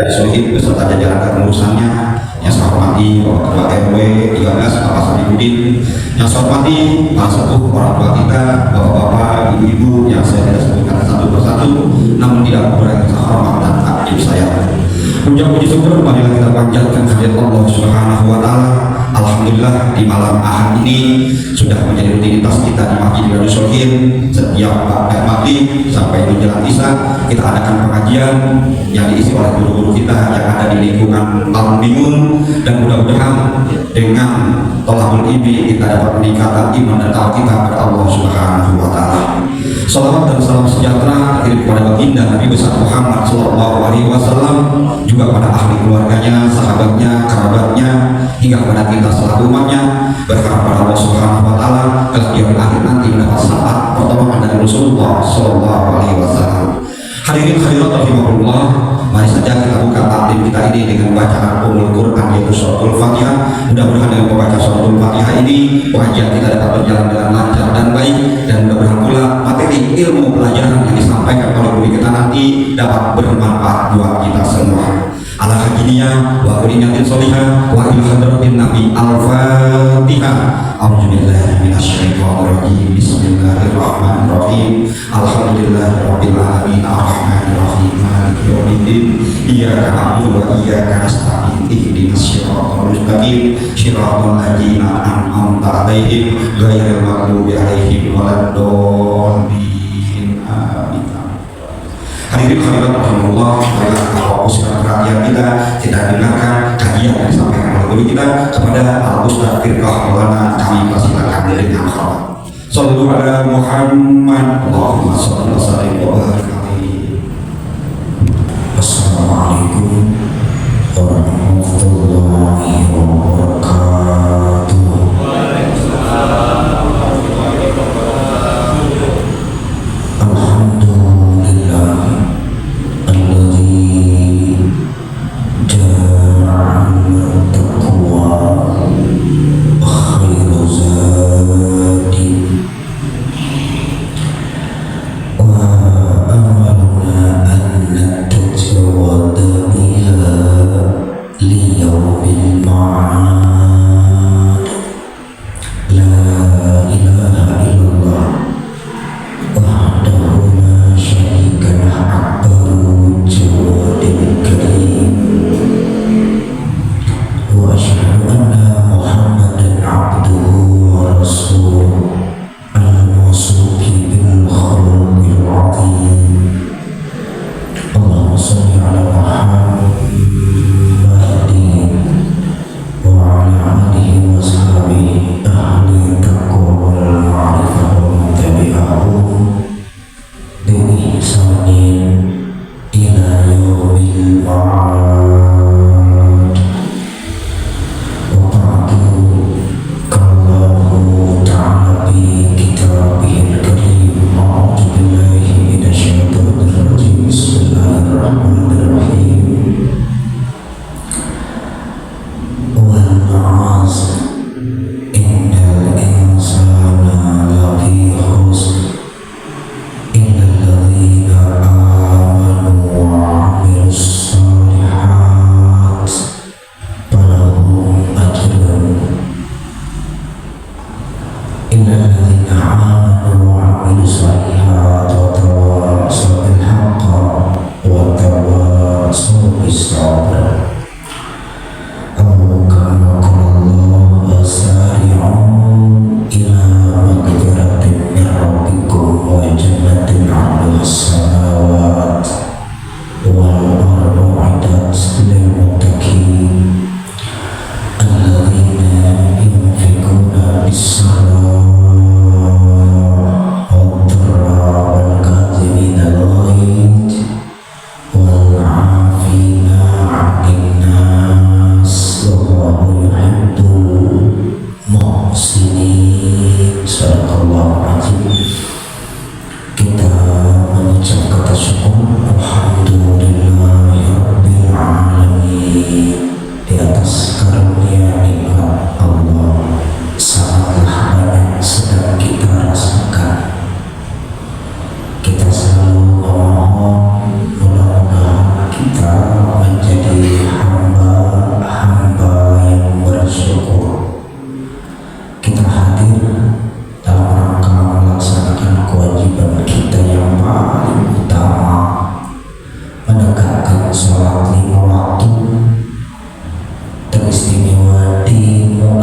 Solihin beserta jajaran kepengurusannya yang saya hormati Bapak Ketua RW 13 Bapak Sabibudin, yang saya hormati para sepuh orang tua kita, bapak-bapak, ibu-ibu yang saya tidak sebutkan satu persatu, namun tidak kurang saya hormat dan takdim saya. Puji syukur marilah kita panjatkan kehadirat Allah Subhanahu wa taala. Alhamdulillah di malam Ahad ini sudah menjadi rutinitas kita di Masjid Riyadhus Shalihin. Setiap maghrib sampai menjelang Isya kita adakan pengajian yang diisi oleh guru-guru kita yang ada di lingkungan Al Bingun, dan mudah-mudahan dengan tolakul ilmi kita dapat meningkatkan iman dan taat kita kepada Allah Subhanahu wa taala. Salawat dan salam sejahtera terkirim kepada baginda Nabi besar Muhammad sallallahu alaihi wasallam, juga pada ahli keluarganya, sahabatnya, kerabatnya, hingga kepada kita selaku umatnya. Berharap pada Allah Subhanahu wa taala kelak di akhir nanti mendapat syafaat pertolongan dari Rasulullah sallallahu alaihi wasallam. Hadirin hadirat rahimahullah, mari saja kita buka taklim kita ini dengan bacaan Ummul Quran yaitu Suratul Fatihah. Mudah-mudahan dengan membaca Suratul Fatihah ini pengajian kita dapat berjalan dengan lancar dan baik, dan mudah-mudahan pula materi ilmu pelajaran yang disampaikan oleh guru kita nanti dapat bermanfaat buat kita semua. Ala hajiniya wa kuliniyatin solihah wa ila hadratin Nabi Al-Fatihah. A'udzubillahi minasyaitonirrajim. Bismillahirrahmanirrahim. Alhamdulillahirabbil alamin arrahmanirrahim maliki yaumiddin. Iyyaka na'budu wa iyyaka nasta'in. Ihdinas shiratal mustaqim. Shiratal ladzina an'amta 'alaihim ghairil maghdubi 'alaihim waladdallin. Amin. Hadirin hadirat rahimahullah, marilah kita fokuskan perhatian kita, kita dengarkan kajian yang disampaikan oleh guru kita kepada Al-Ustaz Firqah Maulana. Kami persilakan dengan hormat. Shallu ala Muhammad. Allahumma shalli wa sallim wa barik alaihi. Assalamualaikum warahmatullahi wabarakatuh.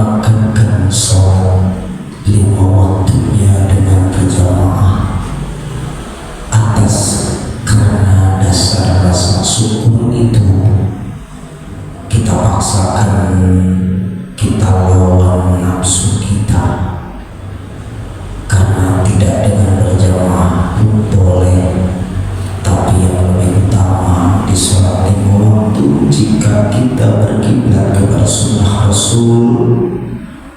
mengagenkan sholat 5 waktunya dengan berjamaah atas karena dasar rasa syukur itu kita paksakan, kita lawan nafsu kita, karena tidak dengan berjamaah pun boleh, tapi yang lebih utama di sholat 5 waktu jika kita berkiblat kepada sunnah Rasul,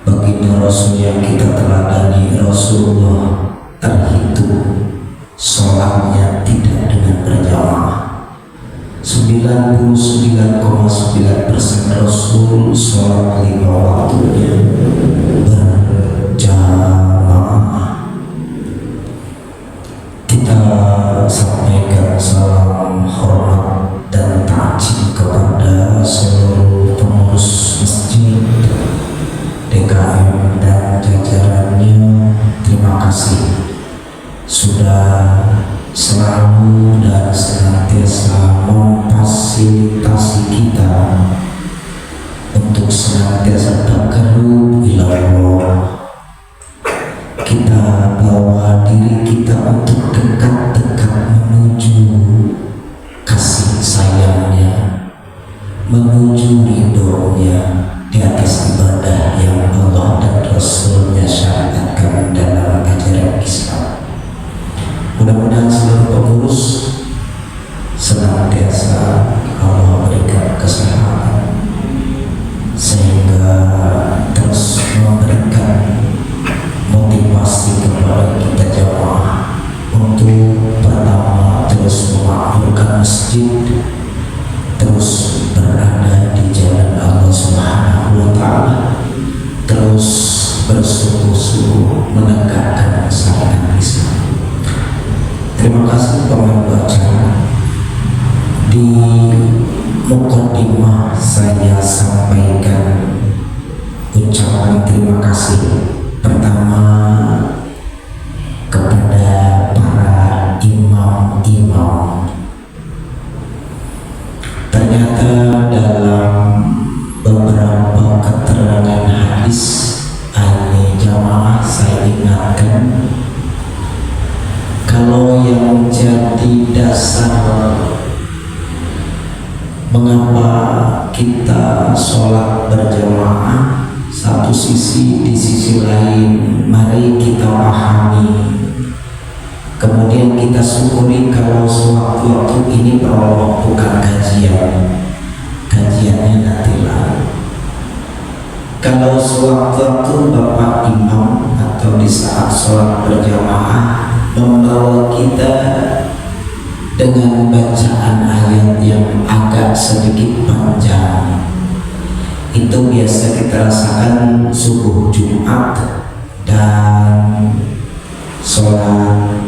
baginda Rasul yang kita teladani Rasulullah, terhitung sholatnya tidak dengan berjamaah. 99,9% Rasul sholat 5 waktunya berjamaah. Kita sampaikan salam hormat dan takzim kepada seluruh pengurus masjid DKM dan jajarannya. Terima kasih sudah selalu dan senantiasa memfasilitasi kita untuk senantiasa taqarrub ila Allah. Kita bawa diri kita untuk dekat-dekat menuju kasih sayangnya, menuju ridhonya di atas ibadah yang Allah dan Rasulnya syariatkan dalam ajaran Islam. Mudah-mudahan seluruh pengurus senantiasa Allah berikan kesehatan sehingga terus memberikan motivasi kepada kita jamaah untuk pertama terus memakmurkan masjid, terus berada di jalan Allah Subhanahu wa Ta'ala, terus bersungguh-sungguh menegakkan syariat Islam. Terima kasih pengambil acara. Di mukaddimah saya sampaikan ucapan terima kasih pertama kepada para imam-imam. Ternyata dalam beberapa keterangan hadis ahli jamaah saya ingatkan, kalau yang jadi dasar mengapa kita sholat berjamaah, satu sisi, di sisi lain mari kita pahami, kemudian kita syukuri kalau sewaktu-waktu ini prolog bukan kajian, kajiannya nanti lain. Kalau sewaktu-waktu Bapak Imam atau di saat sholat berjamaah membawa kita dengan bacaan ayat yang agak sedikit panjang, itu biasa kita rasakan subuh Jumat dan sholat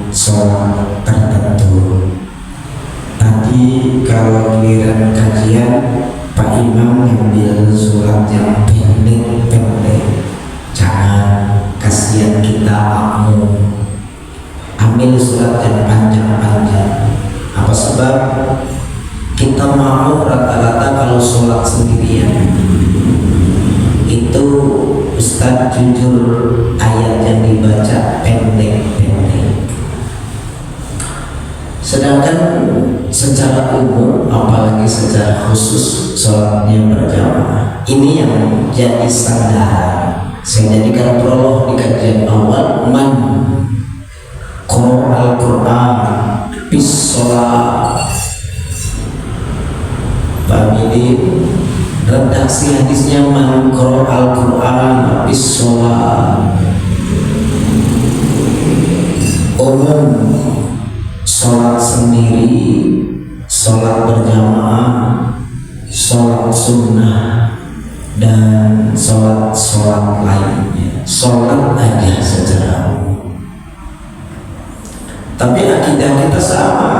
tertentu. Tadi kalau giliran kajian Pak Imam ngambil surat yang pendek-pendek, jangan kasihan kita makmum. Ambil surat yang panjang-panjang. Apa sebab? Kita mau rata-rata kalau sholat sendirian itu Ustaz jujur ayat yang dibaca pendek-pendek. Sedangkan secara umum, apalagi secara khusus sholatnya berjamaah, ini yang jadi standar. Saya jadikan prolog di kajian awal, man qara al-Qur'an bis sholat. Famili redaksi hadisnya man qara al-Qur'an bis sholat. Umum sholat sendiri, sholat berjamaah, sholat sunnah, dan sholat lainnya. Sholat aja secara umum. Tapi akidah kita sama.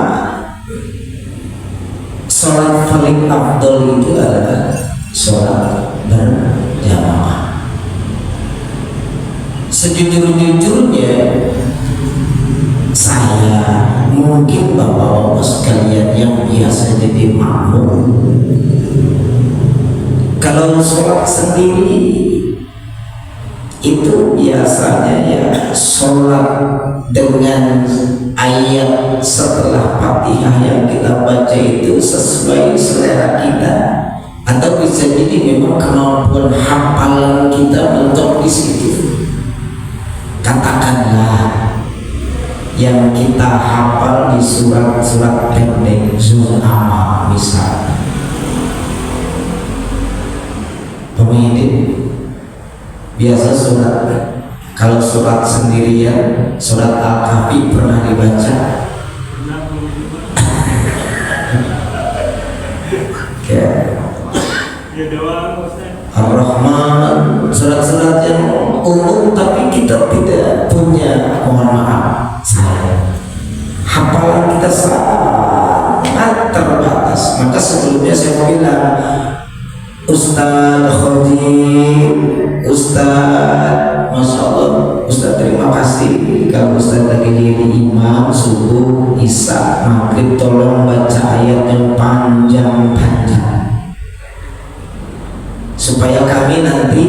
Sholat paling afdol itu adalah sholat berjamaah. Sejujur-jujurnya saya, mungkin bapak-bapak sekalian yang biasa jadi makmum, kalau sholat sendiri itu biasanya ya sholat dengan ayat setelah Fatihah yang kita baca itu sesuai selera kita, atau bisa jadi memang kemampuan hafalan kita mentok di situ. Katakanlah yang kita hafal di surat-surat pendek Zul Amma misalnya, pemimpin biasa surat, kalau surat sendirian surat Al-Kahfi pernah dibaca? Ar-Rahman, surat-surat yang umum tapi kita tidak punya, mohon maaf saya, hafalan kita sangat terbatas. Maka sebelumnya saya bilang, Ustaz Khadim, Ustaz, Masya Allah, Ustaz terima kasih. Kalau Ustaz lagi jadi imam subuh, isya, maghrib, tolong baca ayat yang panjang-panjang supaya kami nanti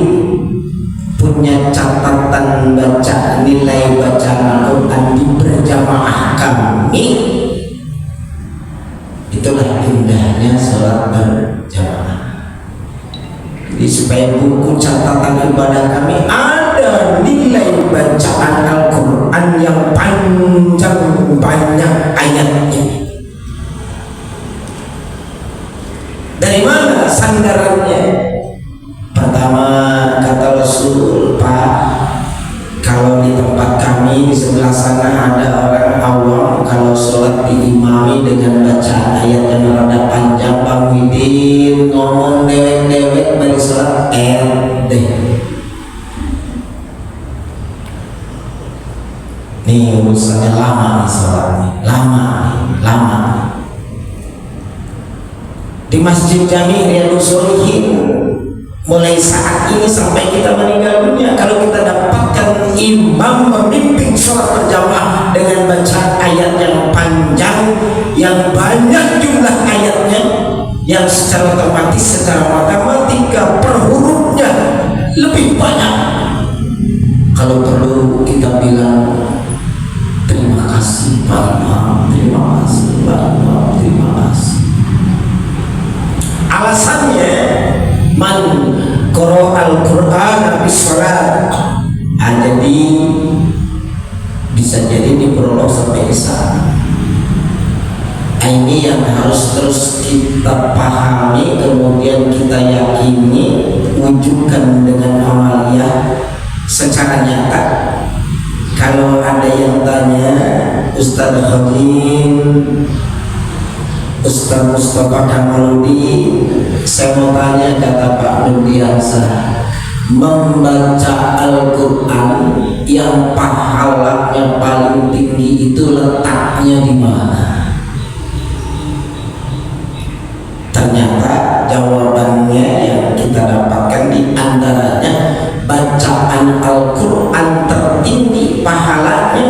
punya catatan baca, nilai bacaan Al-Quran di berjamaah kami. Itulah indahnya sholat berjamaah. Jadi supaya buku catatan ibadah kami ada nilai bacaan Al-Quran yang panjang, banyak ayatnya. Dari mana sandarannya? Pertama kata Rasul, Pak, kalau di tempat kami di sebelah sana ada orang awam, kalau sholat diimami dengan bacaan ayat yang rada panjang, Bang Widin ngomong dewek-dewek dari sholat deh. Nih urusannya lama nih sholatnya, lama. Di Masjid Jami Riyadhus Shalihin mulai saat ini sampai kita meninggal dunia, kalau kita dapatkan imam memimpin sholat berjamaah dengan bacaan ayat yang panjang, yang banyak jumlah ayatnya, yang secara otomatis, secara matematika per hurufnya lebih banyak, kalau perlu kita bilang terima kasih Pak Imam, terima kasih Pak Imam, terima kasih. Alasannya man qara al-Qur'an bis salat. Jadi bisa jadi di prolog sampai ke sana. Ini yang harus terus kita pahami, kemudian kita yakini, wujudkan dengan amaliyah secara nyata. Kalau ada yang tanya, Ustaz Khadim, Ustaz Mustafa Kamaludin, saya mau tanya, kata Pak Nurdiansyah, membaca Al-Quran yang pahalanya paling tinggi itu letaknya di mana? Ternyata jawabannya yang kita dapatkan di antaranya, bacaan Al-Quran tertinggi pahalanya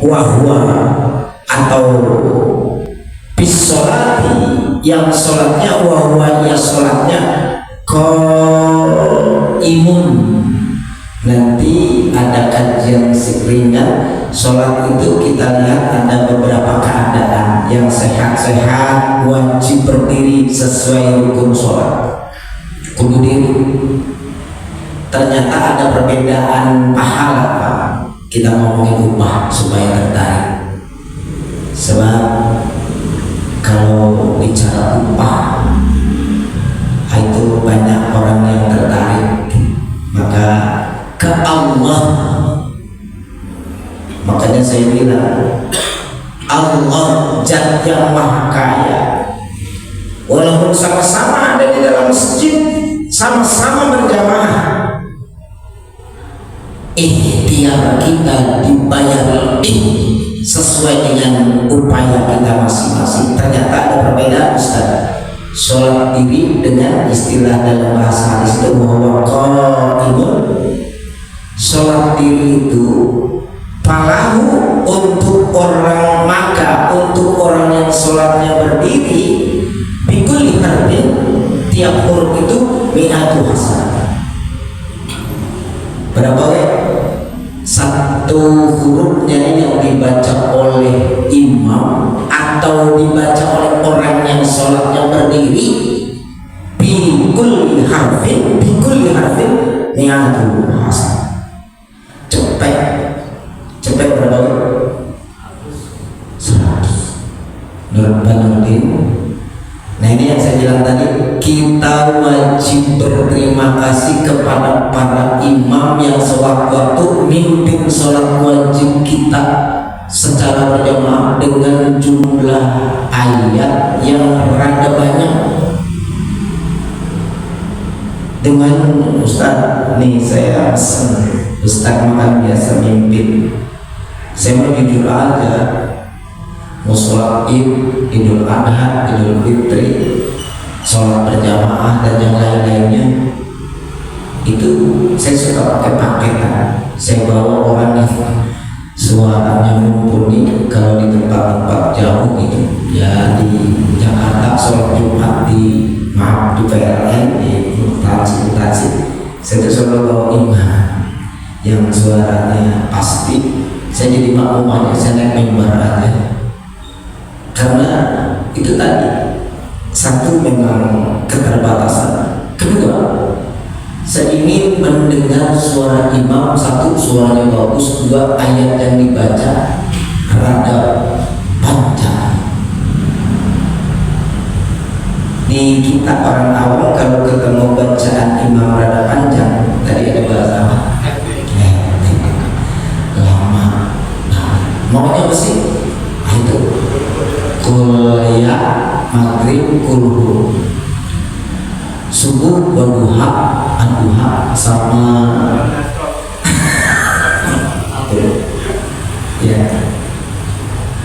wahwa atau bisolati, yang sholatnya wahwa, ya sholatnya imun. Nanti ada kajian ringan sholat itu, kita lihat ada beberapa keadaan. Yang sehat-sehat wajib berdiri sesuai rukun sholat, kudu diri. Ternyata ada perbedaan pahala, Pak. Kita ngomongin upah supaya tertarik. Sebab kalau bicara upah itu banyak orang yang tertarik, maka ke Allah. Makanya saya bilang Allah Zat yang Maha Kaya, walaupun sama-sama ada di dalam masjid, sama-sama berjamaah, ikhtiar kita dibayar lebih sesuai dengan upaya kita masing-masing. Ternyata ada perbedaan, Ustaz. Sholat diri dengan istilah dalam bahasa hadis itu bahwa qaimun, sholat diri itu palahu untuk orang, maka untuk orang yang sholatnya berdiri, bikul harbin, tiap huruf itu mi'atu hasanah. Berapa satu hurufnya yang dibaca oleh imam atau dibaca oleh orang yang sholatnya berdiri, bikul harfin ni'atu hasan. Cepet berapa? 100. Nurbanuddin. Nah ini yang saya bilang tadi, kita wajib berterima kasih kepada para imam yang sewaktu-waktu mimpin sholat wajib kita secara berjamaah dengan jumlah ayat yang rada banyak. Dengan Ustaz, nih saya Ustaz makan biasa mimpin, saya mau jujur aja, mau sholat id, idul adha, idul fitri, sholat berjamaah dan yang lain-lainnya, itu saya suka pakai paketan. Saya bawa orang yang suaranya mumpuni. Kalau di tempat-tempat jauh gitu ya, di Jakarta sholat Jumat di PLN, di transit, saya tuh selalu bawa imam yang suaranya pasti. Saya jadi makmum aja, saya naik mimbar aja. Karena itu tadi, satu memang keterbatasan, kedua saya ingin mendengar suara imam, satu suaranya bagus, dua ayat yang dibaca rada panjang. Di kita orang awam kalau ketemu bacaan imam rada panjang, tadi ada bahasa apa? Lama. Nah, maunya apa sih? Itu kuliah maghrib kulhu, subuh waduha aduha sama ya.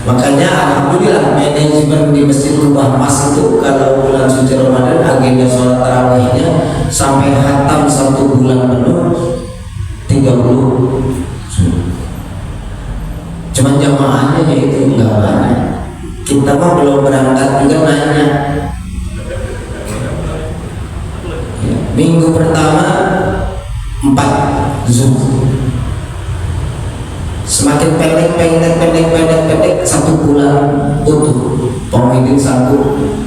Makanya alhamdulillah manajemen di Masjid Lubah Mas itu kalau bulan suci Ramadan agenda sholat tarawihnya sampai khatam 1 bulan penuh 30. Cuman jamaahnya yaitu enggak banyak. Kita mah belum berangkat juga nanya. Ya, minggu pertama 4 Zoom. Semakin pendek 1 bulan utuh. Pemimpin 1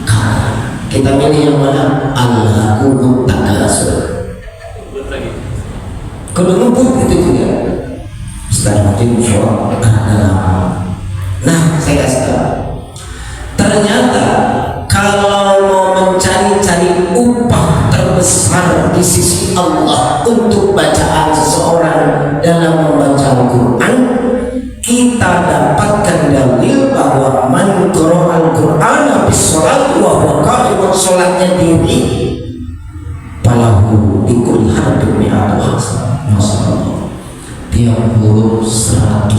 kali. Kita pilih yang mana? Allahu Takasur. Kalau ngebut itu juga. Ustaz mungkin sholat nah, saya kasih tahu. Ternyata kalau mau mencari upah terbesar di sisi Allah untuk bacaan seseorang dalam membaca Al-Quran, kita dapatkan dalil bahwa man qara'al Qur'ana bis shalat wa huwa qa'imun, salatnya diri, falahu bikul harbin mi'atu hasanah. Masyaallah. Tiap huruf 100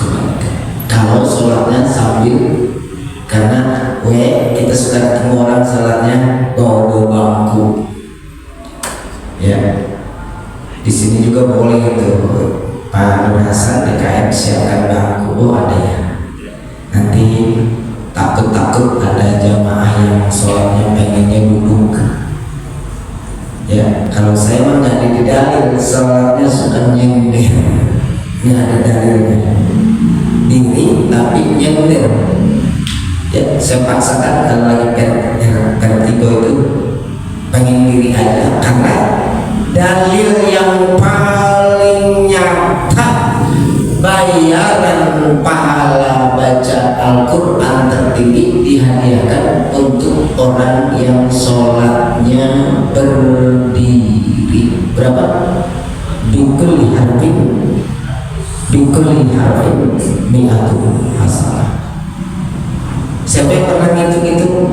kebaikan. Kalau sholatnya sambil, karena kita suka ketemu orang sholatnya bawa bangku, ya. Di sini juga boleh itu, Pak Nur Hasan DKM siapkan bangku. Oh ada ya. Nanti takut ada jamaah yang sholatnya pengennya duduk. Ya, kalau saya mah nggak ada dalil, sholatnya suka nyender, nggak ada dalilnya. Diri tapi nyender. Ya, saya paksakan kalau lagi vertigo itu pengen diri aja, karena dalil yang paling nyata bayaran pahala baca Al-Quran tertinggi dihadiahkan untuk orang yang sholatnya berdiri. Berapa? Bikul harfin mi'atu hasanah. Siapa yang pernah ngitung-ngitung?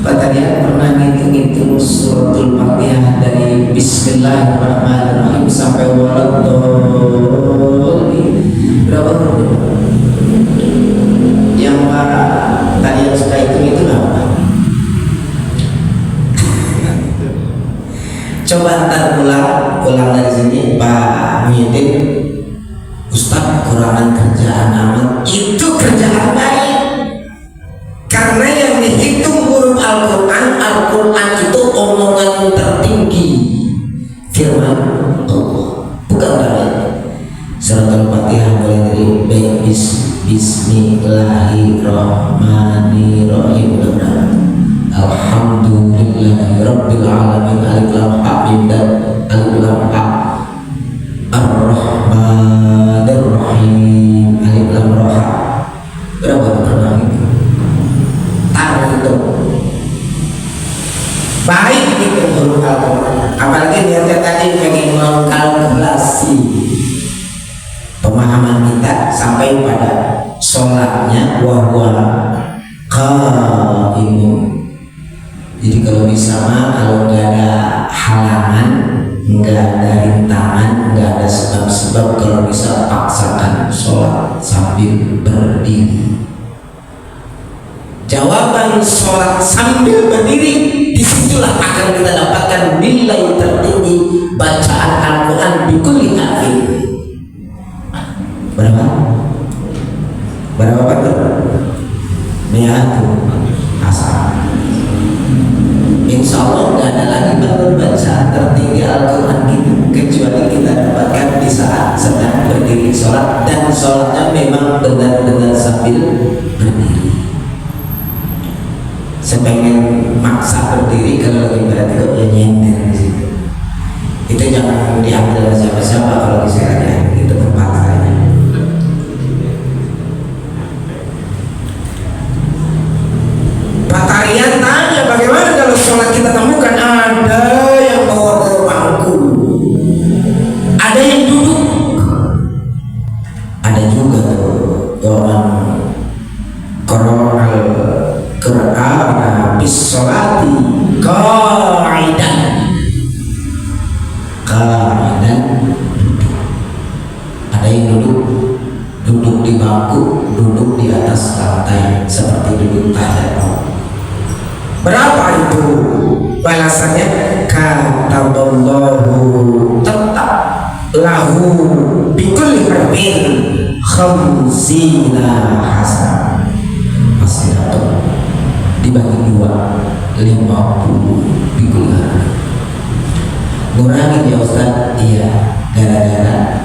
Pak Tarian pernah ngitung-ngitung suratul Fatihah dari Bismillahirrahmanirrahim sampai waladhdallin, berapa huruf? Yang Pak Tarian suka hitung apa? Coba ntar ulang dari sini Pak Muhyiddin. Ustaz, kurangan kerjaan amat. Itu kerjaan baik, karena yang dihitung huruf Al-Quran itu omongan tertinggi, firman Allah. Bismillahirrahmanirrahim. Alhamdulillahirabbil alamin. Alif lam ha mim dan alif lam ha. Ar-Rahmanir-Rahim. Alif lam ra ha. Berapa pernah itu? Taruh itu. Baik itu huruf Al-Quran. Apalagi niatnya tadi pengen mengkalkulasi pemahaman kita sampai pada sholatnya wahwa qaimun. Jadi kalau bisa mah, kalau nggak ada halangan, nggak ada rintangan, nggak ada sebab-sebab, kalau bisa paksakan sholat sambil berdiri. Jawaban sholat sambil berdiri, disitulah akan kita dapatkan nilai tertinggi bacaan Al-Quran di kulli harfin. Berapa? Berapa betul? Mi'atu asal. Insya Allah nggak ada lagi bentuk bacaan tertinggi Al-Quran itu kecuali kita dapatkan di saat sedang berdiri sholat, dan sholatnya memang benar-benar sambil berdiri. Sepengen maksa berdiri, kalau lagi berarti kok ya nyender di situ. Itu jangan diambil oleh siapa-siapa. Kalau misalnya itu tempat saya. Pak Tarian tanya, bagaimana kalau sholat kita temukan ada yang bawa bangku, ada yang duduk, ada juga tuh orang koronal Qur'an bis sholati qa'idan. Ada yang duduk di bangku, duduk di atas lantai seperti duduk tahiyat. Berapa itu balasannya? Kataballahu, tetap lahu bikulli harfin khamsina hasanah. Pasti dapat dibagi 2, 50 bikulli harfin. Ngurangin ya Ustaz? Iya, gara-gara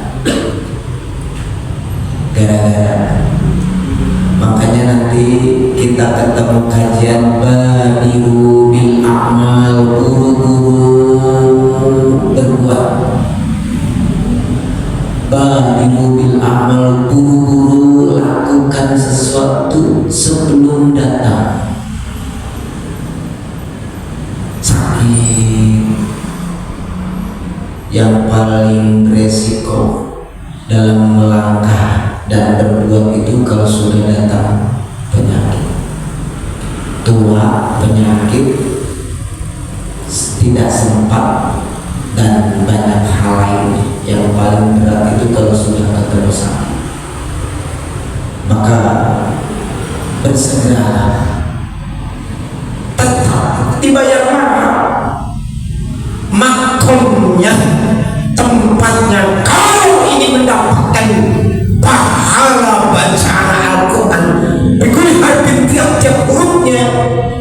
makanya nanti kita ketemu kajian badiru bil a'mal, buru-buru berbuat. Badiru bil a'mal, buru-buru lakukan sesuatu sebelum datang. Sakit yang paling resiko dalam melangkah dan berbuat itu kalau sudah datang penyakit tua, penyakit tidak sempat, dan banyak hal lain. Yang paling berat itu kalau sudah ketemu sakit, maka bersegera tetap dibayar mahal makomnya, tempatnya. Kalau ini mendapatkan pahala bacaan Al-Quran berkulih harfin, tiap-tiap hurufnya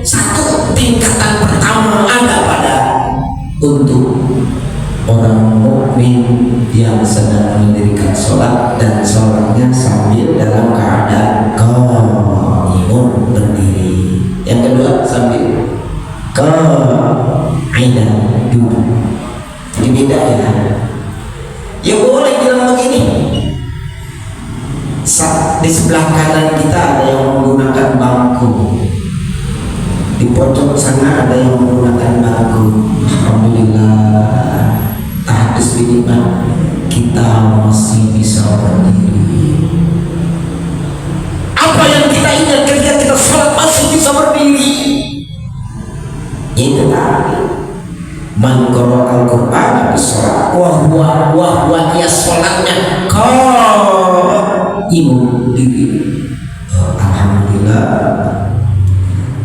satu tingkatan pertama ada pada untuk orang mukmin yang sedang mendirikan sholat dan sholatnya sambil dalam keadaan qaimun, berdiri. Yang kedua sambil qa'idan, duduk. Jadi beda ya. Ya boleh bilang begini, di sebelah kanan kita ada yang menggunakan bangku, di pojok sana ada yang menggunakan bangku. Alhamdulillah, tahadus biniman, kita masih bisa berdiri. Apa yang kita ingat ketika kita sholat masih bisa berdiri? Itu tadi, man qara'a al-Qur'ana bis sholat wah dia sholatnya qaimun, diri. Alhamdulillah,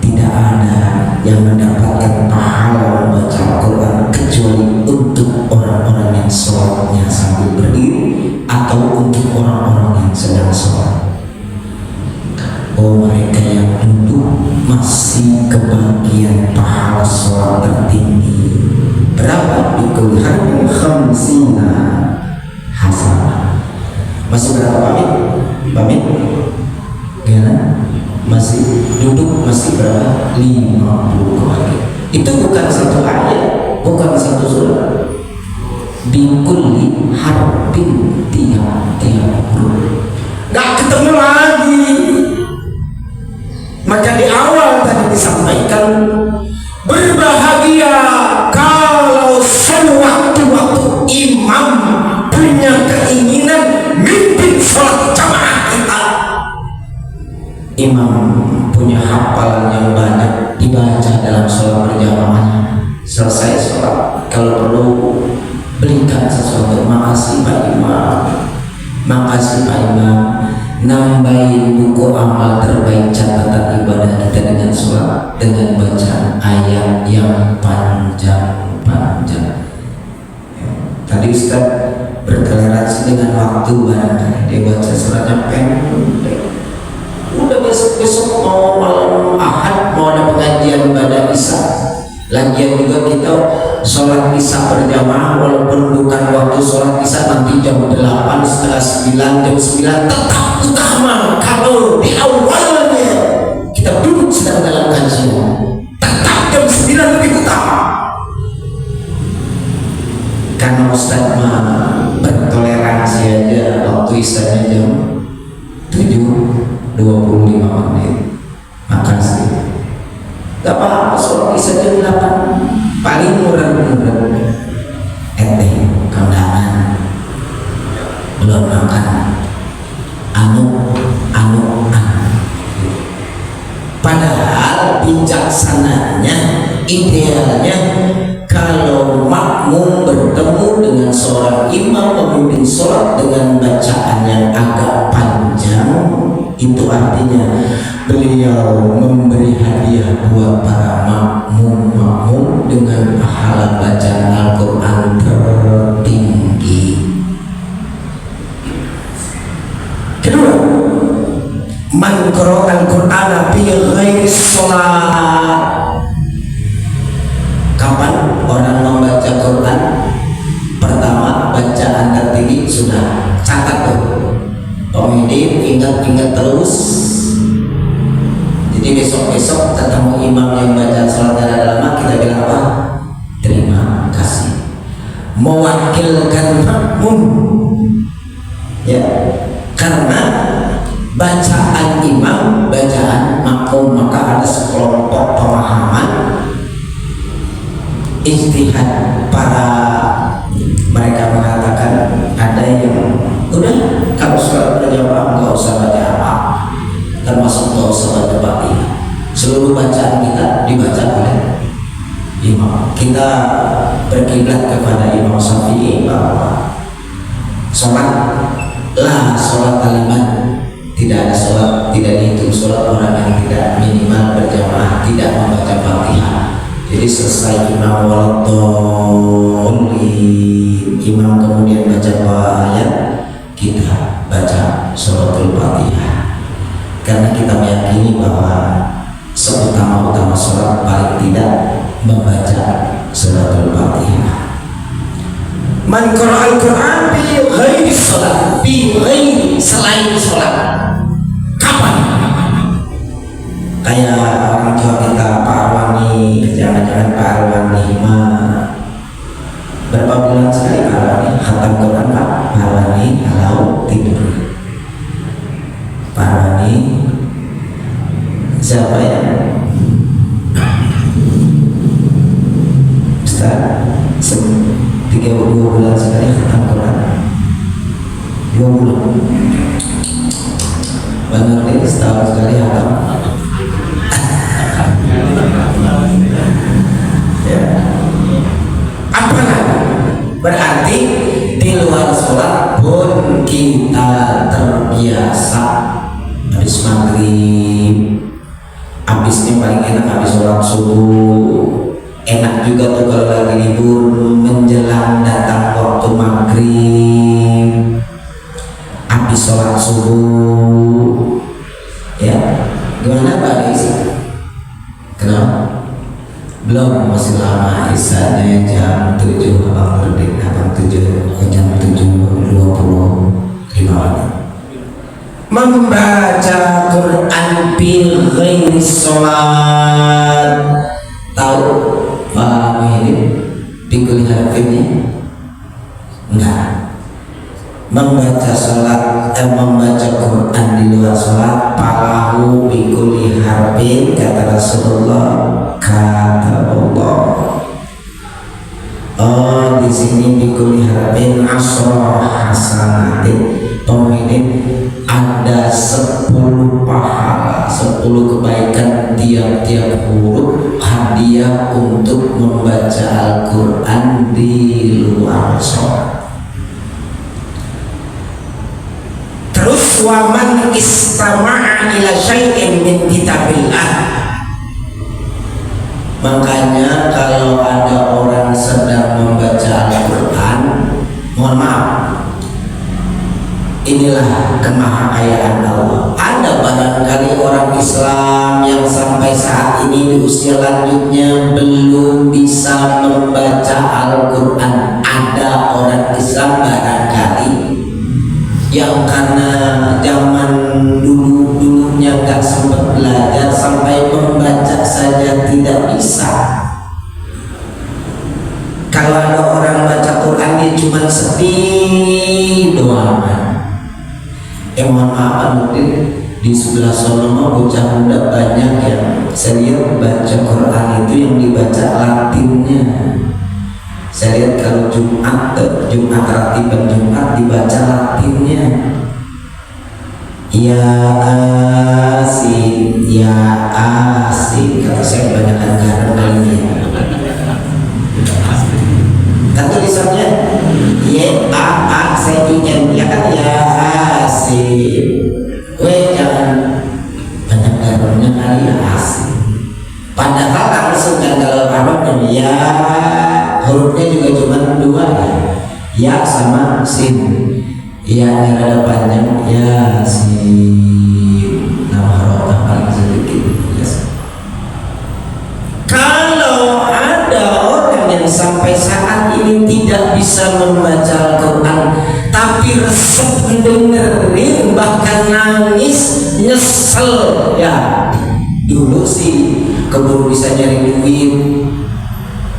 tidak ada yang mendapatkan pahala membaca Al-Quran kecuali untuk orang-orang yang sholatnya sambil berdiri atau untuk orang-orang yang sedang sholat. Oh, mereka yang duduk masih kebagian pahala sholat tertinggi. Berapa? Bikul harfin khamsina hasanah. Masih berapa pamit? 50 kali. Itu bukan satu ayat, bukan satu surat. Bikulli harfin, tiap huruf. Nggak ketemu lagi. Maka di awal tadi disampaikan, berbahagia kalau sewaktu-waktu imam punya keinginan mimpin sholat jamaah kita. Imam punya hafalan yang banyak, dibaca dalam sholat berjamaah. Selesai sholat, kalau perlu berikan sesuatu. Makasih Pak Imam, makasih Pak Imam, nambahin buku amal terbaik catatan ibadah kita dengan sholat, dengan bacaan ayat yang panjang-panjang. Tadi Ustaz bertoleransi dengan waktu, barangkali dia baca suratnya pendek. Udah besok mau malam Ahad mau ada pengajian pada Isya. Lagian juga kita sholat Isya berjamaah, walaupun bukan waktu sholat Isya nanti jam 8, setengah 9, jam 9 tetap utama. Kalau di awalnya kita duduk sedang dalam kajian, tetap jam 9 lebih utama. Karena Ustaz mah bertoleransi aja, waktu Isya jam 7:25. Makasih. Gak apa-apa sholat Isya jam 8, paling murah. Kondangan belum makan, anu. Padahal bijaksananya, idealnya kalau makmum bertemu dengan seorang imam memimpin sholat dengan bacaan yang agak panjang, itu artinya beliau memberi hadiah buat para makmum dengan pahala bacaan Al-Quran tertinggi. Kedua, man qara'a al-Qur'ana fi ghairi sholat. Kapan orang membaca Quran? Pertama, bacaan tertinggi sudah catat tuh. Komedi ingat terus. Jadi besok ketemu imam yang baca sholat dalam lama, kita bilang apa? Terima kasih. Mewakilkan makmum, ya, karena bacaan imam, bacaan makmum, maka ada sekelompok pemahaman ijtihad para mereka mengatakan, ada yang udah kalau sholat berjamaah nggak usah baca apa, termasuk nggak usah baca Fatihah. Seluruh bacaan kita dibaca oleh imam. Kita berkiblat kepada Imam Syafi'i bahwa sholat kalimat, tidak ada sholat, tidak dihitung sholat orang yang tidak minimal berjamaah tidak membaca Fatihah. Jadi selesai imam imam kemudian baca ayat, kita baca suratul Fatihah, karena kita meyakini bahwa seutama-utama sholat paling tidak membaca suratul Fatihah. Man qara'al Qur'an bi ghairi sholat, bi ghairi, selain sholat. Kapan? Kayak orang tua kita, Pak Arwani, jangan-jangan Pak Arwani berapa bulan sekali Pak Arwani khatam Quran? Pak Arwani kalau tidur. Pak Arwani siapa ya? Ustaz, 32 bulan sekali khatam Quran. 2 bulan. Benar nih, setahun sekali khatam. Ya. Apalagi berarti di luar sholat pun kita terbiasa. Habis maghrib, habisnya paling enak habis sholat subuh. Enak juga tuh kalau lagi libur menjelang datang waktu maghrib, habis sholat subuh. Ya, gimana Pak Desi? Kenapa? Belum, masih lama. Isanya jam 7, abang jam 7:25. membaca Quran bil ghairi sholat. Tahu Pak Muhyiddin pikul harfinya? Enggak. Membaca membaca Quran di luar sholat palahu bikuli harbin, kata Rasulullah, kata Allah. Oh, di sini bikuli harbin asroh hasanatin. Pemilik ada 10 pahala, 10 kebaikan tiap-tiap huruf hadiah untuk membaca Al-Quran di luar sholat. Terus waman istama'a ila syai'in min kitabillah. Makanya kalau ada orang sedang membaca Al-Quran, mohon maaf, inilah kemahakayaan Allah. Ada barangkali orang Islam yang sampai saat ini di usia lanjutnya belum bisa membaca Al-Quran. Ada orang Islam barangkali yang karena zaman dulunya nggak sempat belajar sampai membaca saja tidak bisa. Kalau ada orang baca Quran dia cuma sedih doang. Mohon maaf mungkin di sebelah sono bocah muda banyak yang saya lihat baca Quran itu yang dibaca Latinnya. Saya lihat kalau Jumat ratiban Jumat dibaca Latinnya. Ya asin, ya asin. Kata saya banyak garam kali ini. Kan tulisannya Y A A S I N, ya kan, ya asin. Jangan banyak garamnya kali, ya asin. Padahal langsung kan kalau Arabnya ya, hurufnya juga cuma 2 ya sama sin. Ya yang ada panjang ya sin, nama huruf paling sedikit ya. Kalau ada orang yang sampai saat ini tidak bisa membaca Al-Quran tapi resep dengerin, bahkan nangis, nyesel ya. Dulu sih keburu bisa nyari duit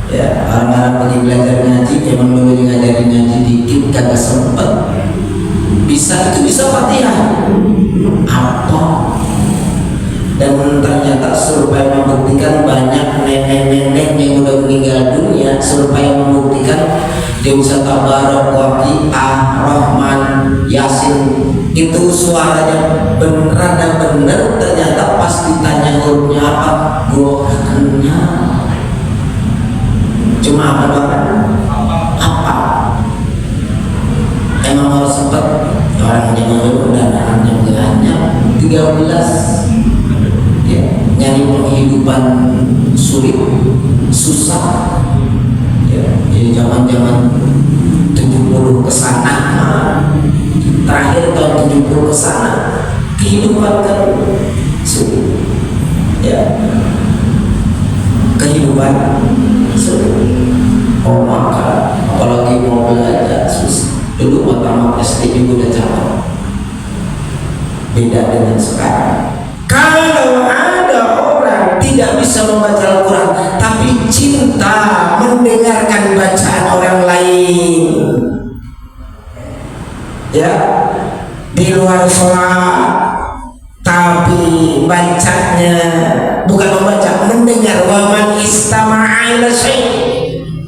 ya, orang-orang pergi belajar ngaji, emang dulu ngajarin ngaji dikit kagak sempet. Bisa itu bisa Fatihah apa, dan ternyata supaya membuktikan banyak nenek-nenek yang udah meninggal dunia, supaya membuktikan dia bisa tabarok, waqi'ah, rahman, yasin, itu suaranya beneran dan bener. Ternyata pas ditanya hurufnya apa, gua kenal. Cuma apa doang? Apa? Emang harus sempet orang zaman dulu udah anaknya banyak 13 ya, nyari penghidupan sulit, susah ya, zaman-zaman 70 kesana, terakhir tahun 70 kesana kehidupan kan sulit ya, kehidupan sulit. Oh maka apalagi mau belajar susah. Dulu pertama SD juga udah capek, beda dengan sekarang. Kalau ada orang tidak bisa membaca Al-Quran tapi cinta mendengarkan bacaan orang lain ya, di luar sholat tapi bacanya bukan membaca, mendengar. Waman istama'a ila syai',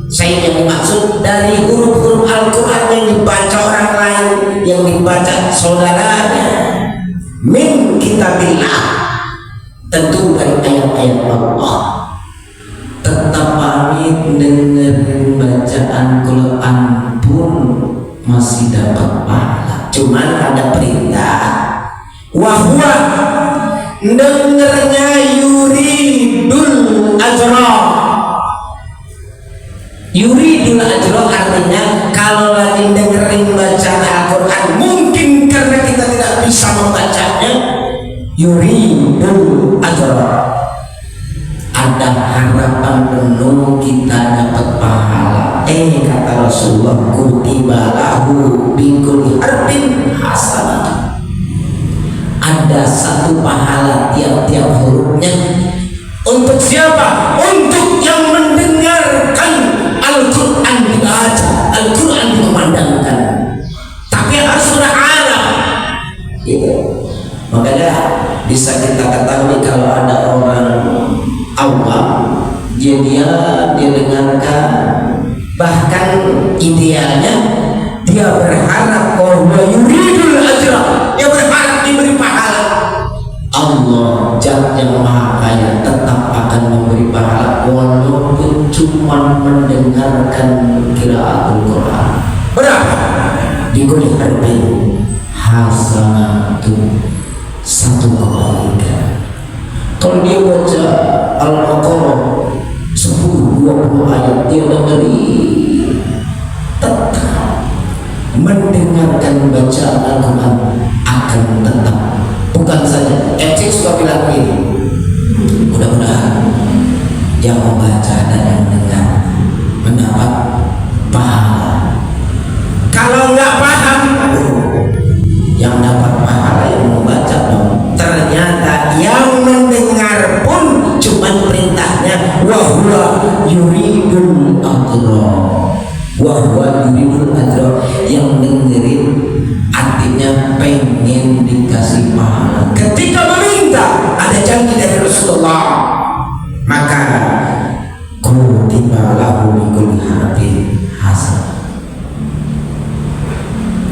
saya yang dimaksud dari huruf-huruf Al-Quran yang dibaca orang lain, yang dibaca saudaranya, min kitabillah, tentu dari ayat-ayat Allah, tetap pamit dengerin bacaan Quran pun masih dapat pahala. Cuman ada perintah, wahwa dengernya yuridul ajra. Yuridul ajro artinya kalau lagi dengerin bacaan Al-Quran, mungkin karena kita tidak bisa membacanya, yuridul ajro, ada harapan penuh kita dapat pahala. Kata Rasulullah, kutiba lahu bikul harbin hasanah, ada satu pahala tiap-tiap hurufnya. Untuk siapa? Untuk yang mendengarkan Al-Quran dibaca, Al-Quran dikumandangkan. Tapi harus berharap gitu. Makanya bisa kita ketahui kalau ada orang awam dia dengarkan, bahkan idealnya dia berharap bahwa yuridul ajra, dia berharap diberi pahala. Allah Zat yang Maha Kaya tetap akan memberi pahala walaupun cuma mendengarkan qiraatul Quran. Berapa? Di kulli harfin hasanatun, satu kebaikan. Kalau dia baca Al-Baqarah 10-20 ayat dia memberi, tetap mendengarkan bacaan Al-Quran akan tetap. Bukan saja, MC suka bilang ini, mudah-mudahan yang membaca dan yang mendengar mendapat pahala. Kalau nggak paham, yang dapat pahala yang membaca dong. Ternyata yang mendengar pun cuma perintahnya wahwa yuridul adra, wahwa yuridul adra, yang dengerin artinya pengen dikasih pahala. Ketika meminta ada janji dari Rasulullah, maka kutiba lahu bi kulli harfin hasan.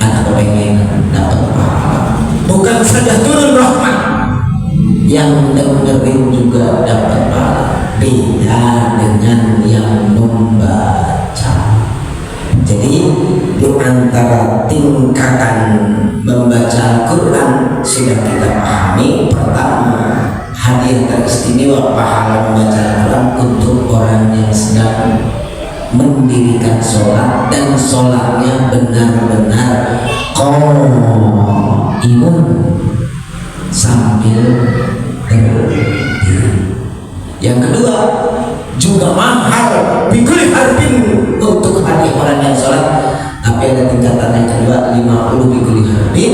Anak pengen dapat pahala, bukan saja turun rahmat, yang dengerin juga dapat pahala. Beda dengan yang membaca. Jadi di antara tingkatan membaca Al-Quran sudah kita pahami. Pertama, hadiah teristimewa pahala membaca Al-Quran untuk orang yang sedang mendirikan sholat dan sholatnya benar-benar qaimun sambil berdiri. Yang kedua, juga mahal bikul harfin untuk hadiah orang yang sholat. Tapi ada tingkatan yang kedua, 50 bikul harfin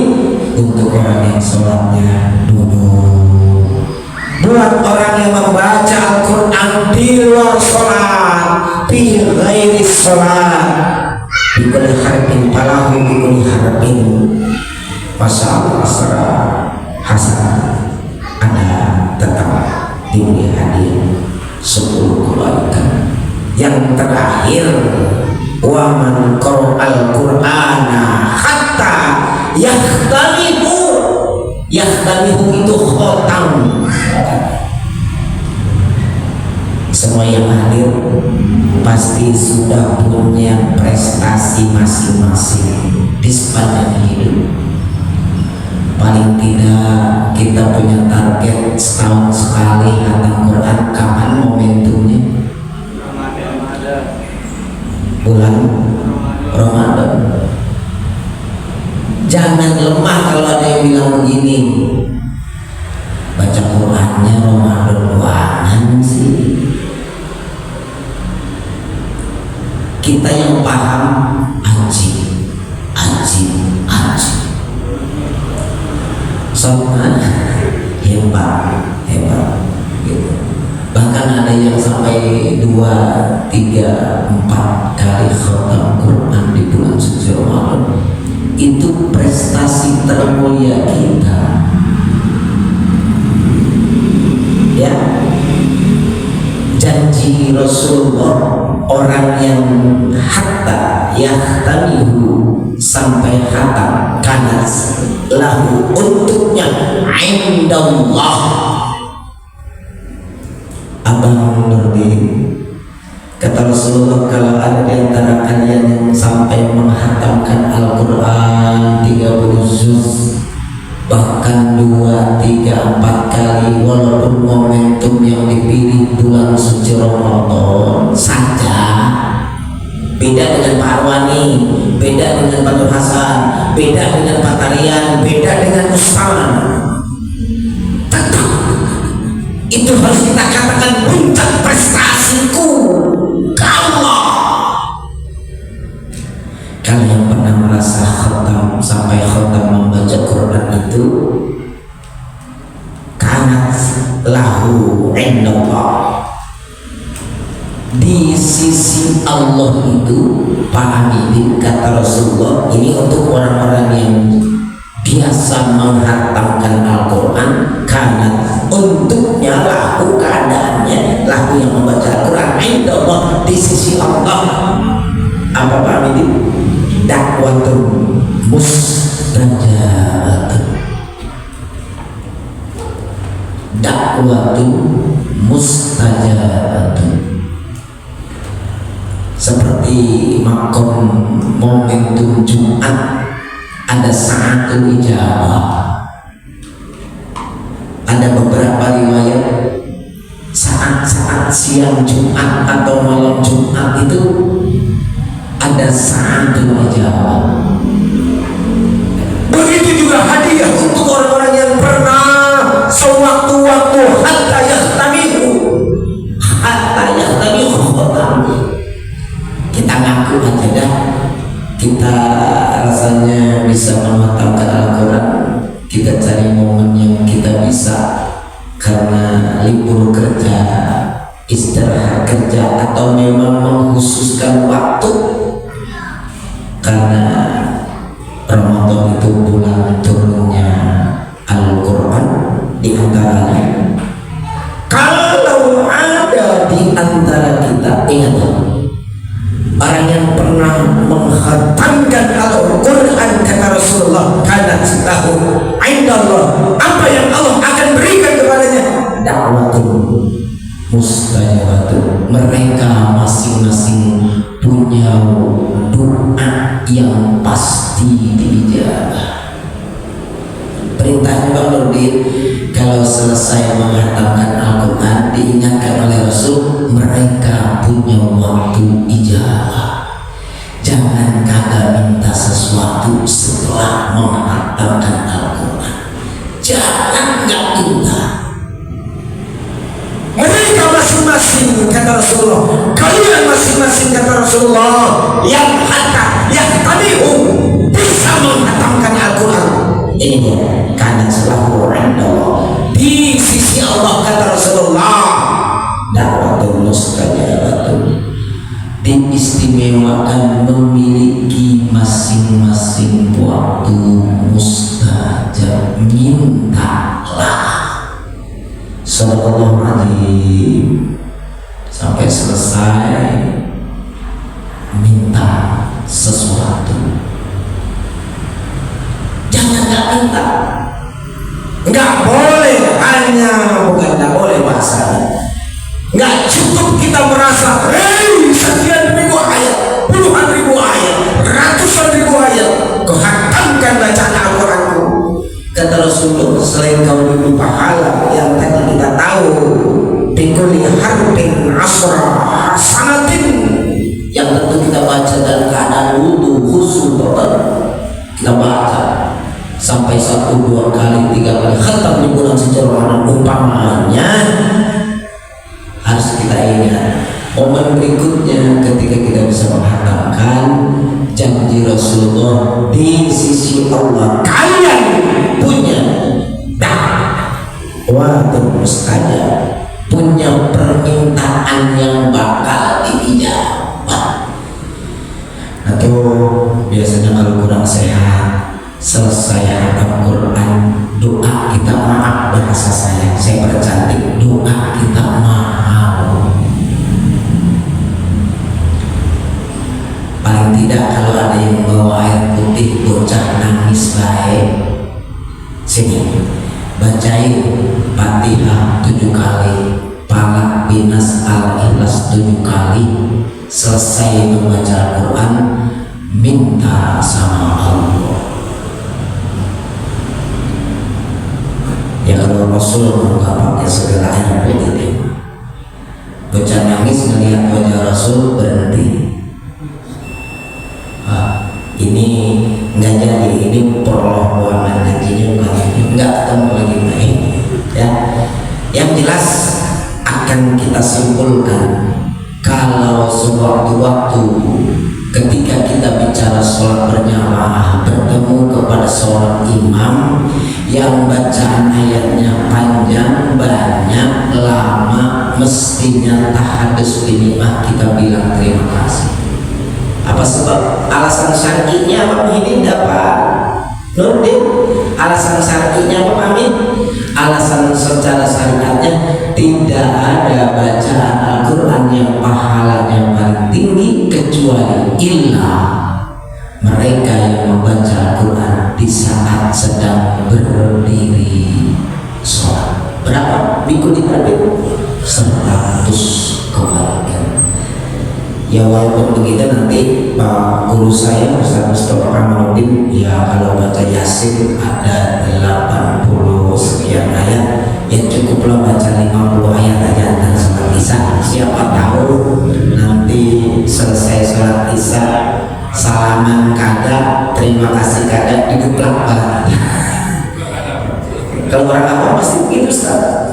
untuk orang yang sholatnya duduk. Buat orang yang membaca Al-Quran di luar sholat, di ghairi sholat, bikul harfin palahu bikul harfin pasal asra hasan, ada tetap diberi hadiah 10 kebaikan. Yang terakhir, wa man qara'al qur'ana hatta yahtamihu. Yahtamihu itu khotam. Semua yang hadir pasti sudah punya prestasi masing-masing di sepanjang hidup. Paling tidak kita punya target setahun sekali hatam Quran. Kapan momentumnya? Bulan Ramadan. Jangan lemah kalau ada yang bilang begini, baca Qurannya Ramadan doangan sih. Kita yang paham aji. Soalnya hebat gitu. Bahkan ada yang sampai 2, 3, 4 kali khatam Quran di bulan suci Ramadan. Itu prestasi termulia kita, ya. Janji Rasulullah, orang yang hatta yahtamihu sampai hatam kanas lahu untuknya indallah. Abang Nurdin kata Rasulullah, kalau ada di antara kalian yang sampai menghatamkan Al-Quran 30 juz, bahkan 2, 3, 4 kali, walaupun momentum yang dipilih bulan suci Ramadan saja, beda dengan Pak Arwani, beda dengan Pak Nur Hasan, beda dengan Pak Tarian, beda dengan Ustaz. Tetap itu harus kita katakan puncak prestasiku ke Allah. Kalau yang pernah merasa khatam sampai khatam membaca Quran itu lahu indallah. Di sisi Allah itu, Pak Hamidin kata Rasulullah, ini untuk orang-orang yang biasa menghatamkan Al-Quran, karena untuknya lahu, keadaannya lahu yang membaca Al-Quran indallah, di sisi Allah. Apa Pak Hamidin? Dakwatun mustajabatun, dakwatun mustajabatun. Seperti makom momentum Jumat, ada saatul ijabah. Ada beberapa riwayat saat-saat siang Jumat atau malam Jumat itu ada saatul ijabah. Begitu juga hadiah untuk orang-orang yang pernah sewaktu-waktu hatta yahtamihu khotam. Kita ngaku aja dah, kita rasanya bisa menghatamkan Al-Quran, kita cari momen yang kita bisa karena libur kerja, istirahat kerja, atau memang mengkhususkan waktu karena Ramadan itu bulan turunnya Al-Quran. Di antaranya, kalau ada di antara kita, ingat, orang yang pernah menghatamkan Al-Quran, kata Rasulullah, karena tahu indallah, apa yang Allah akan berikan kepadanya, dakwatun mustajabatun. Mereka masing-masing punya doa yang pasti diijabah. Perintahnya Bang Nurdin, kalau selesai menghatamkan Al-Quran, diingatkan oleh Rasul, mereka punya waktu ijabah. Jangan kagak minta sesuatu setelah menghatamkan Al-Quran. Jangan nggak minta. Mereka masing-masing, kata Rasulullah, kalian masing-masing, kata Rasulullah, yang hatta, yang tabi'u, bisa menghatamkan Al-Quran. Ini dia, karena selalu indallah, di sisi Allah, kata Rasulullah, dakwatun mustajabatun, diistimewakan memiliki masing-masing waktu mustajab. Mintalah, sallallahu alaihi, sampai selesai minta sesuatu. Jangan nggak minta. Nggak boleh, bukan nggak boleh bahasanya, nggak cukup kita merasa sekian ribu ayat, puluhan ribu ayat, ratusan ribu ayat, kau hatamkan bacaan Al-Quranku. Kata Rasulullah, selain kau diberi pahala yang tadi kita tahu, bikulli harfin asra hasanatin, yang tentu kita baca dalam keadaan wudu, khusyuk, kita baca sampai 1, 2 kali, 3 kali khatam di bulan suci Ramadan. Umpamanya harus kita ingat momen berikutnya ketika kita bisa menghatamkan janji Rasulullah, di sisi Allah kalian punya dakwatun mustajab, punya permintaan yang bakal diijabah. Nah tuh biasanya kalau kurang sehat, selesai hatam Quran, doa kita, maaf bahasa saya percantik, doa kita mahal. Paling tidak kalau ada yang bawa air putih, bocah nangis baik, sini bacain Fatihah 7 kali, Falaq Binas Al-Ikhlas 7 kali. Selesai membaca Al-Quran, minta sama Allah. Ya kalau Rasul nggak pakai segala air putih, bocah nangis ngelihat wajah Rasul, berhenti. Ini nggak jadi, ini perlombaan hajinya nggak ketemu lagi main. Ya, yang jelas akan kita simpulkan, kalau sewaktu-waktu ketika kita bicara sholat berjamaah, bertemu kepada seorang imam yang bacaan ayatnya panjang, banyak, lama, mestinya tahadus binimah, kita bilang terima kasih. Apa sebab? Alasan syar'inya apa ini dapat Nurdin? Alasan syar'inya apa Amin? Alasan secara syariatnya tidak ada bacaan Al-Quran yang pahalanya paling tinggi kecuali mereka yang membaca Al-Quran di saat sedang berdiri sholat. Berapa minggu dikali? 100 kebaikan. Ya walaupun begitu nanti Pak Guru saya Ustaz Mustafa Kamaluddin ya kalau baca Yasin ada 80 sekian ayat, ya cukuplah baca 50 ayat aja antara sholat isya. Siapa tahu nanti selesai sholat isya salaman kada, terima kasih kada, diguplak banget. Kalau orang awam pasti begitu Ustaz.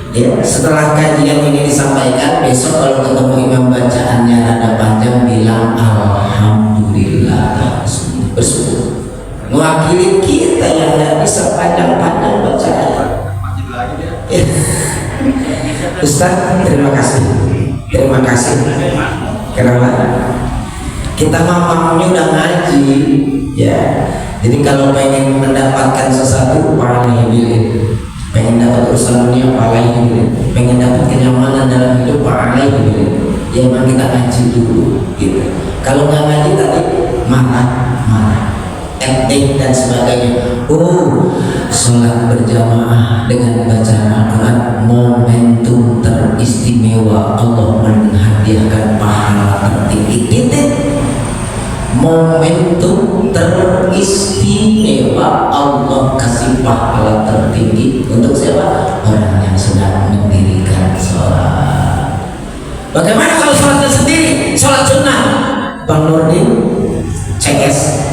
Ya, setelah kajian ini disampaikan, besok kalau ketemu imam bacaannya rada panjang, bilang alhamdulillah, bersyukur. Mewakili kita yang nggak bisa panjang-panjang bacaan. Ya. Ustaz, terima kasih karena kita mamamnya udah ngaji, ya. Jadi kalau pengen mendapatkan sesuatu, paling pilih. Pengen dapat urusan dunia paling gitu, pengen dapat kenyamanan dalam hidup paling gitu, ya memang kita ngaji dulu gitu. Kalau nggak ngaji tadi marah, etik dan sebagainya. Sholat berjamaah dengan bacaan Al-Quran momentum teristimewa, Allah menghadiahkan pahala tertinggi. Titik. Momentum teristimewa, Allah kasih pahala tertinggi untuk siapa? Orang yang sedang mendirikan sholat. Bagaimana kalau sholatnya sendiri? Sholat sunnah, Bang Nurdin CS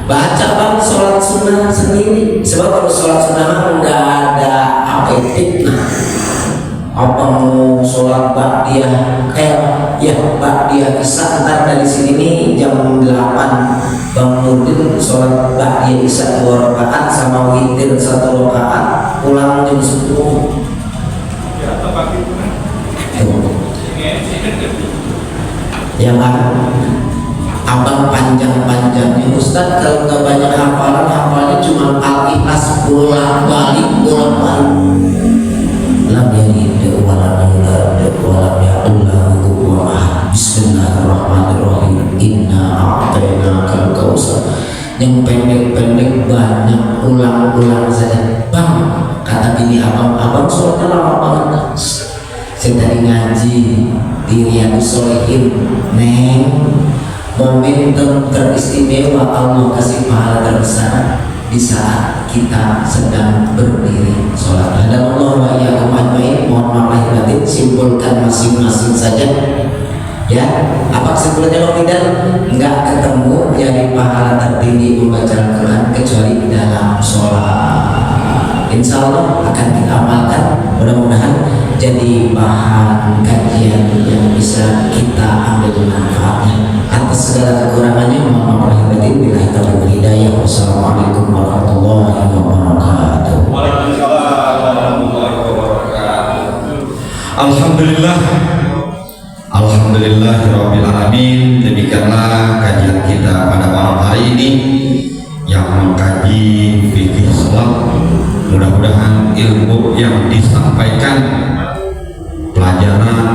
baca Bang sholat sunnah sendiri. Sebab kalau sholat sunnah udah ada apetit. Apa mau sholat ba'diyah ba'diyah isya, ntar dari sini nih jam 8 Bang Nurdin sholat ba'diyah isya 2 rakaat sama witir 1 rakaat, pulang jam 10. Yang abang panjang-panjangnya Ustaz, kalau nggak banyak hafalnya cuma Al-Ikhlas bolak-balik lam yalid walam yulad walam yakul lahu kufuwan ahad. Bismillahirrahmanirrahim. Inna a'tainakal kautsar. Yang pendek-pendek banyak, ulang-ulang saja. Bang, kata bini abang sholatnya lama banget. Saya tadi ngaji di Riyadhus Shalihin, Neng. Momentum teristimewa, Allah kasih pahala terbesar di saat kita sedang berdiri sholat. Allah wa iyyakum ajmain. Mohon maaf lahir batin, simpulkan masing-masing saja. Ya, apa kesimpulannya Bang Idan? Enggak ketemu jadi pahala tertinggi membaca Al-Quran kecuali di dalam sholat. Insya Allah akan kita amalkan. Mudah-mudahan jadi bahan kajian yang bisa kita ambil manfaatnya. Atas segala kekurangannya mohon maaf lahir batin. Billahi taufiq wal hidayah. Wassalamualaikum warahmatullahi wabarakatuh. Waalaikumsalam warahmatullahi wabarakatuh. Alhamdulillahirabbil alamin. Demikianlah kajian kita pada malam hari ini yang mengkaji fikih salat. Mudah-mudahan ilmu yang disampaikan, pelajaran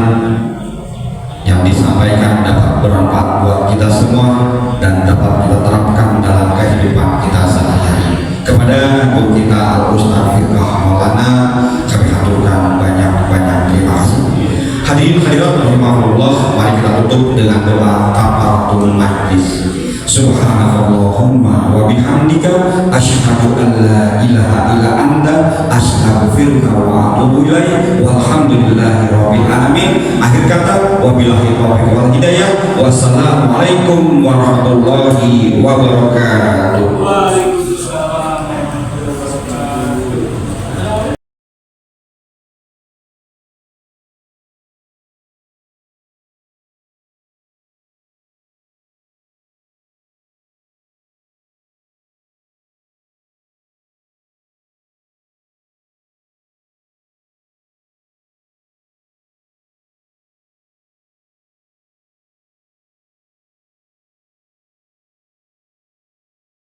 yang disampaikan dapat bermanfaat buat kita semua dan dapat kita terapkan dalam kehidupan kita sehari-hari. Kepada guru kita Al-Ustaz Fiqh Maulana kami haturkan banyak-banyak terima kasih. Hadirin hadirat rahimahullah, mari kita tutup dengan doa kafaratul majlis. Subhanallahumma wa bihamdika asyhadu an la ilaha illa anta astaghfiruka wa atubu ilaik. Walhamdulillahi rabbil alamin. Akhir kata, wabillahi taufiq wal hidayah. Wassalamualaikum warahmatullahi wabarakatuh.